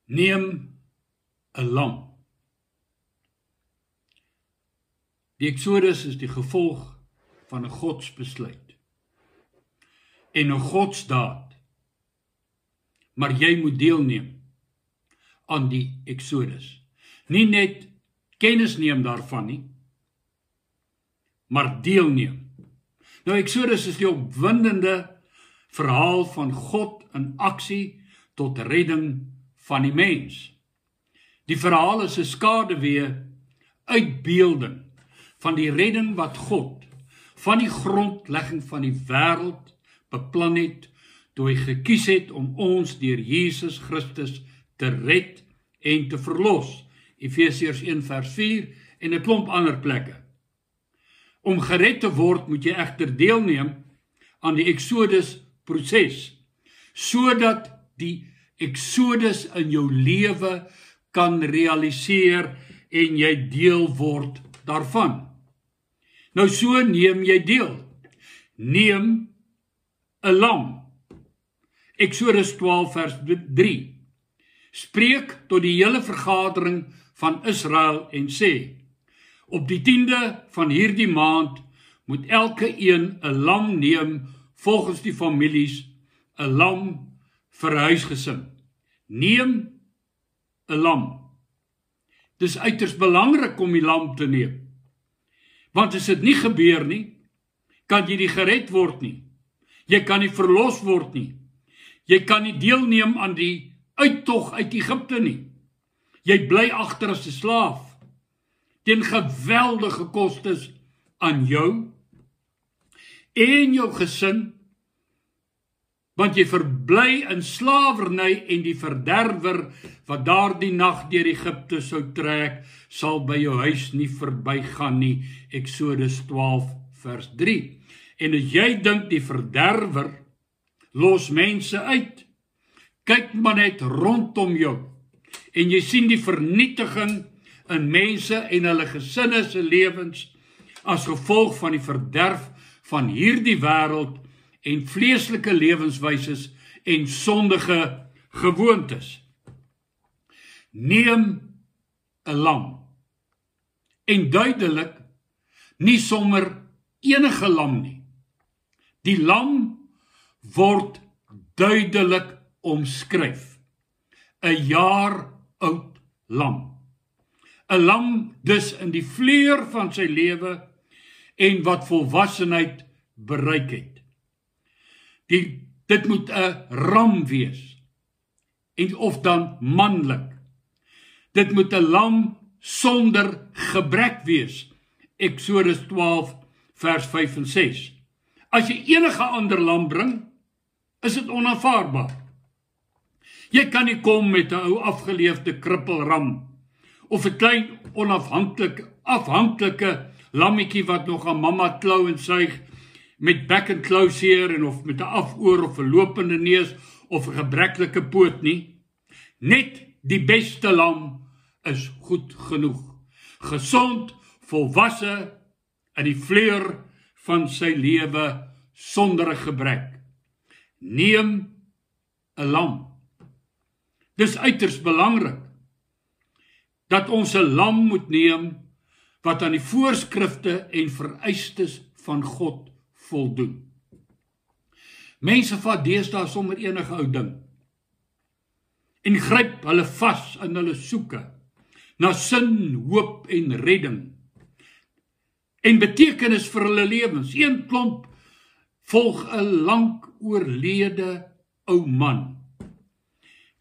Neem 'n lam. Die Exodus is die gevolg van 'n godsbesluit en 'n godsdaad, maar jy moet deelneem aan die Exodus. Nie net kennis neem daarvan nie, maar deelneem. Nou, Exodus is die opwindende verhaal van God in aksie tot redding van die mens. Die verhaal is 'n skaduwee uitbeelding van die redding wat God van die grondlegging van die wêreld beplan het, toe hy gekies het om ons deur Jesus Christus te red en te verlos. Efesiërs 1 vers 4 en 'n klomp ander plekke. Om gered te word moet jy egter deelneem aan die Exodus proses, sodat die Exodus in jou lewe kan realiseer en jy deel word daarvan. Nou so neem jy deel. Neem 'n lam. Exodus 12 vers 3. Spreek tot die hele vergadering van Israel en sê: op die 10de van hierdie maand moet elke een 'n lam neem volgens die families, 'n lam vir 'n huisgesin. Neem 'n lam. Dis uiters belangrik om die lam te neem. Want as dit nie gebeur nie, kan jy nie gered word nie. Jy kan nie verlos word nie. Jy kan nie deelneem aan die uittog uit Egipte nie. Jy bly agter as 'n slaaf, teen geweldige kostes aan jou en jou gesin, want jy verbly in slawerny en die verderwer wat daardie nag deur Egipte sou trek, sal by jou huis nie verbygaan nie. Exodus 12 vers 3. En as jy dink die verderwer los mense uit, kyk maar net rondom jou en jy sien die vernietiging in mense en hulle gesinne se lewens as gevolg van die verderf van hierdie wêreld en vleeslike lewenswyses en sondige gewoontes. Neem 'n lam. En duidelik, nie sommer enige lam nie. Die lam word duidelik omskryf. 'n jaar oud lam. 'n lam dus in die vleur van sy lewe en wat volwassenheid bereik het. Dit moet 'n ram wees, en of dan manlik. Dit moet 'n lam sonder gebrek wees. Exodus 12 vers 5 en 6. As jy enige ander lam bring, is dit onaanvaarbaar. Jy kan nie kom met 'n ou afgeleefde krippelram, of 'n klein afhanklike lammetjie wat nog aan mamma klou en suig, met bek en klauseer en of met 'n afoor of 'n lopende neus of 'n gebreklike poot nie. Net die beste lam is goed genoeg. Gesond, volwasse, in die vleur van sy lewe sonder 'n gebrek. Neem 'n lam. Dis uiters belangrik dat ons 'n lam moet neem wat aan die voorskrifte en vereistes van God voldoen. Mense vat deesdae sommer enige ou ding en gryp hulle vas in hulle soeke na sin, hoop en redding en betekenis vir hulle lewens. Een klomp volg 'n lank oorlede ou man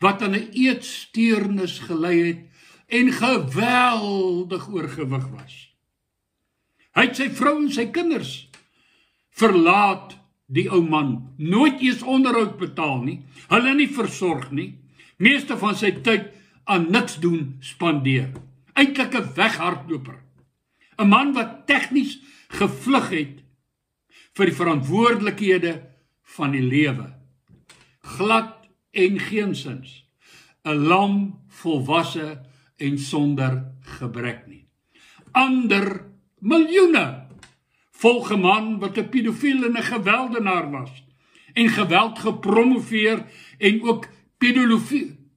wat aan 'n eetsteurnis gelei het en geweldig oorgewig was. Hy het sy vrou en sy kinders verlaat, die ou man, nooit eens onderhoud betaal nie, hulle nie versorg nie, meeste van sy tyd aan niks doen spandeer. Eintlik 'n weghardloper. 'n man wat tegnies gevlug het vir die verantwoordelikhede van die lewe. Glad en geensins. 'n lam, volwasse en sonder gebrek nie. Ander miljoene volg 'n man wat 'n pedofiel en 'n geweldenaar was en geweld gepromoveer en ook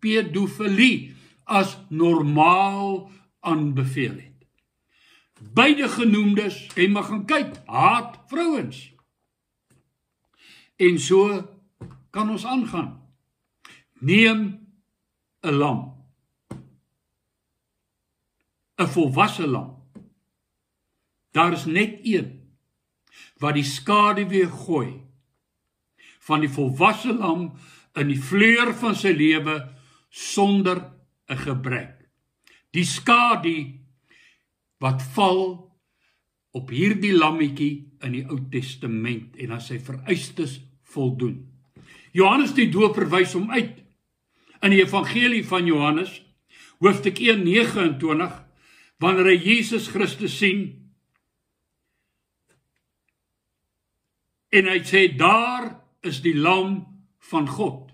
pedofilie as normaal aanbeveel het. Beide genoemdes, en mag gaan kyk, haat vrouens. En so kan ons aangaan. Neem 'n lam, 'n volwasse lam. Daar is net een wat die skaduwee gooi van die volwasse lam in die vleur van sy lewe sonder 'n gebrek. Die skadu wat val op hierdie lammetjie in die Ou Testament en aan sy vereistes voldoen. Johannes die Doper wys hom uit in die Evangelie van Johannes, hoofstuk 1:29, wanneer hy Jesus Christus sien, en hy sê, daar is die lam van God,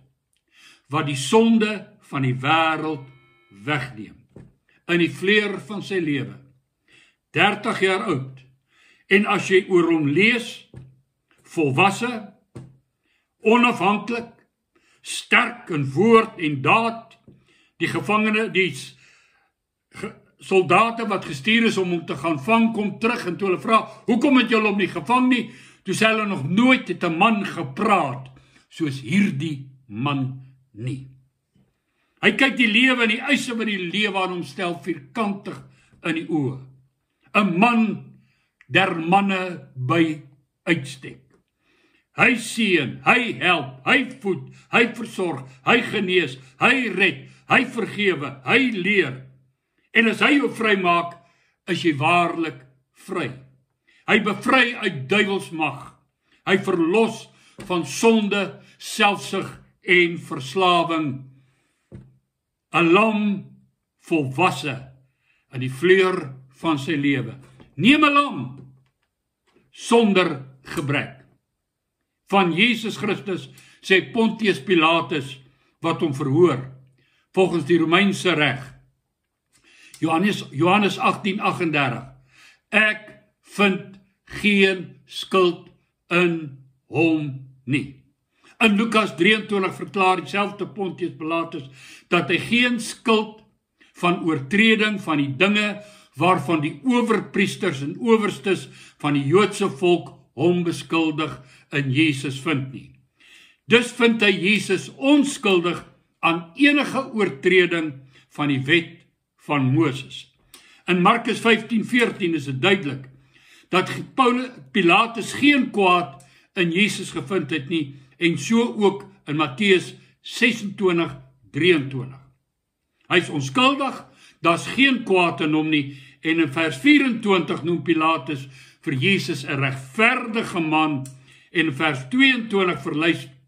wat die sonde van die wêreld wegneem, in die vleur van sy lewe, 30 jaar oud, en as jy oor hom lees, volwasse, onafhanklik, sterk in woord en daad, die gevangene, die soldate wat gestuur is om hom te gaan vang, kom terug, en toe hulle vra, hoekom het julle hom nie gevang nie? Toe sê hulle nog nooit het 'n man gepraat, soos hierdie man nie. Hy kyk die lewe en die eise wat die lewe aan hom stel, vierkantig in die oë. 'n man der manne by uitstek. Hy seën, hy help, hy voed, hy versorg, hy genees, hy red, hy vergewe, hy leer. En as hy jou vry maak, is jy waarlik vry. Hy bevry uit duiwelsmag. Hy verlos van sonde, selfsug en verslawing. 'n lam volwasse in die vleur van sy lewe. Neem 'n lam sonder gebrek. Van Jesus Christus, sê Pontius Pilatus, wat hom verhoor, volgens die Romeinse reg. Johannes 18:38, ek vind geen skuld in hom nie. In Lukas 23 verklaar dieselfde Pontius Pilatus, dat hy geen skuld van oortreding van die dinge, waarvan die owerpriesters en owerstes van die Joodse volk hom beskuldig in Jesus vind nie. Dus vind hy Jesus onskuldig aan enige oortreding van die wet van Moses. In Markus 15:14 is dit duidelik, dat Pilatus geen kwaad in Jesus gevind het nie, en so ook in Matteus 26:23. Hy is onskuldig, daar is geen kwaad in hom nie, en in vers 24 noem Pilatus vir Jesus 'n regverdige man, en in vers 22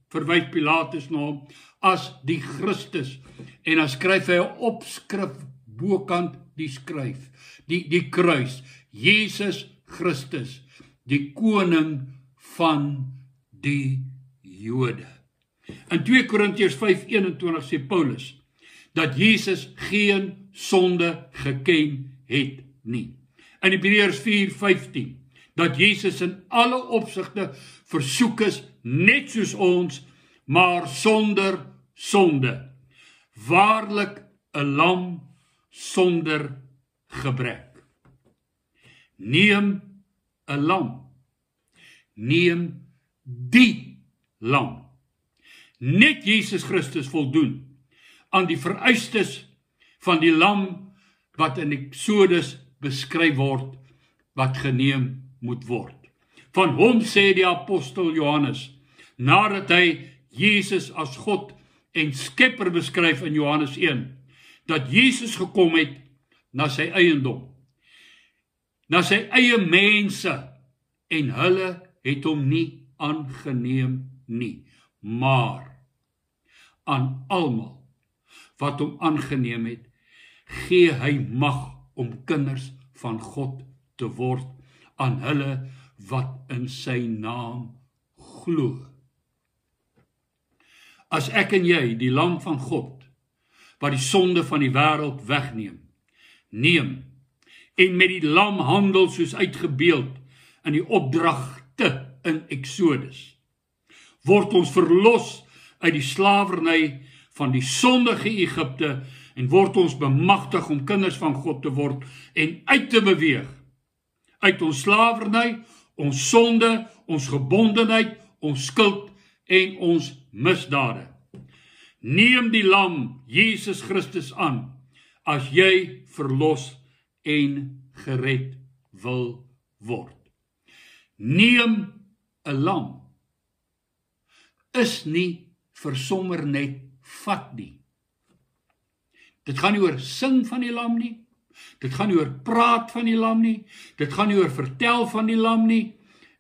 verwys Pilatus na hom as die Christus, en dan skryf hy 'n opskrif bokant die skryf, die kruis, Jesus Christus, die koning van die Jode. In 2 Korintiërs 5:21 sê Paulus, dat Jesus geen sonde geken het nie. In Hebreërs 4:15, dat Jesus in alle opsigte versoek is, net soos ons, maar sonder sonde. Waarlik 'n lam sonder gebrek. Neem 'n lam. Neem die lam. Net Jesus Christus voldoen aan die vereistes van die lam wat in Exodus beskryf word, wat geneem moet word. Van hom sê die apostel Johannes, nadat hy Jesus as God en skepper beskryf in Johannes 1, dat Jesus gekom het na sy eiendom, na sy eie mense, en hulle het hom nie aangeneem nie, maar aan almal wat hom aangeneem het, gee hy mag om kinders van God te word, aan hulle wat in sy naam glo. As ek en jy die lam van God, wat die sonde van die wêreld wegneem, neem, en met die lam handel soos uitgebeeld in die opdragte in Exodus, word ons verlos uit die slawerny van die sondige Egipte en word ons bemagtig om kinders van God te word en uit te beweeg uit ons slawerny, ons sonde, ons gebondenheid, ons skuld en ons misdade. Neem die lam Jesus Christus aan as jy verlos en gered wil word. Neem 'n lam is nie vir sommer net vat nie. Dit gaan nie oor sing van die lam nie, dit gaan nie oor praat van die lam nie, dit gaan nie oor vertel van die lam nie,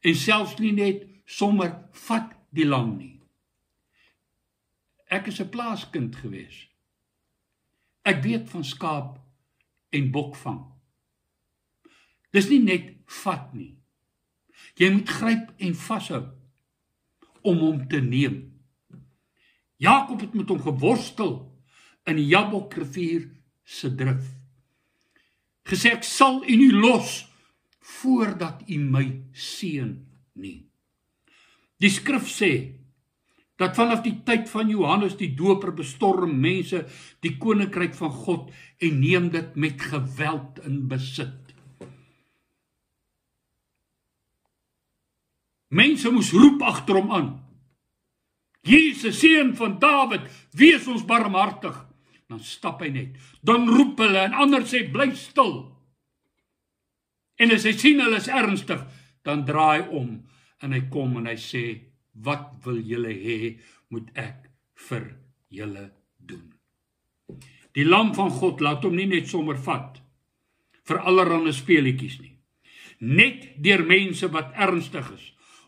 en selfs nie net sommer vat die lam nie. Ek is 'n plaaskind gewees. Ek weet van skaap en bokvang. Dis nie net vat nie. Jy moet gryp en vashou om hom te neem. Jakob het met hom geworstel in die Jabokrivier se drif. Gesê, ek sal u nie los voordat u my seën nie. Die skrif sê dat vanaf die tyd van Johannes die Doper bestorm mense die koninkryk van God en neem dit met geweld in besit. Mense moes roep agter hom aan. Jesus, seun van Dawid, wees ons barmhartig. Dan stap hy net. Dan roep hulle en ander sê bly stil. En as hy sien hulle is ernstig, dan draai om en hy kom en hy sê, wat wil julle hê moet ek vir julle doen? Die lam van God laat hom nie net sommer vat vir allerhande speletjies nie. Net deur mense wat ernstig is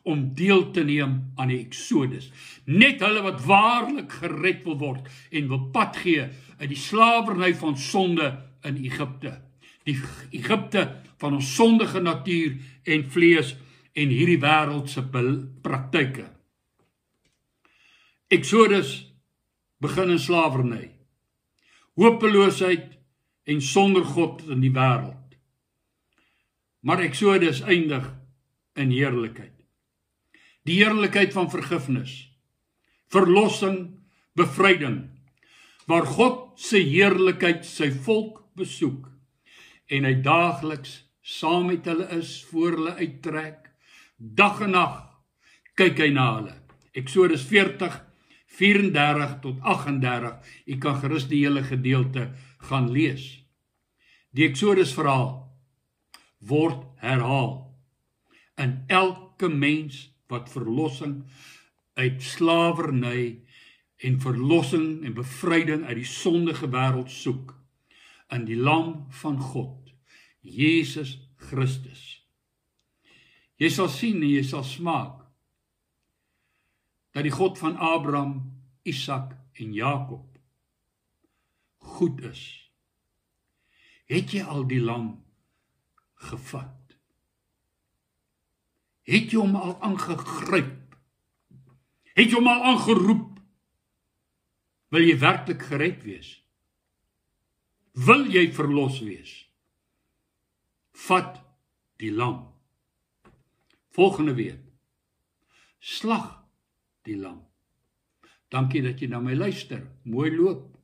om deel te neem aan die Exodus. Net hulle wat waarlik gered wil word en wil pad gee uit die slawerny van sonde in Egipte. Die Egipte van ons sondige natuur en vlees en hierdie wêreldse praktyke. Exodus begin in slawerny, hopeloosheid en sonder God in die wêreld. Maar Exodus eindig in heerlikheid. Die heerlikheid van vergifnis, verlossing, bevryding, waar God se heerlikheid sy volk besoek en hy daagliks saam met hulle is, voor hulle uittrek, dag en nag kyk hy na hulle. Exodus 40, 34 tot 38, jy kan gerus die hele gedeelte gaan lees. Die Exodus verhaal word herhaal in elke mens wat verlossing uit slawerny en verlossing en bevryding uit die sondige wêreld soek, in die lam van God, Jesus Christus. Jy sal sien en jy sal smaak, dat die God van Abraham, Isak en Jakob goed is. Het jy al die lam gevat? Het jy hom al aangegryp? Het jy hom al aangeroep? Wil jy werklik gered wees? Wil jy verlos wees? Vat die lam. Volgende week, slag die lam. Dankie dat jy na my luister. Mooi loop.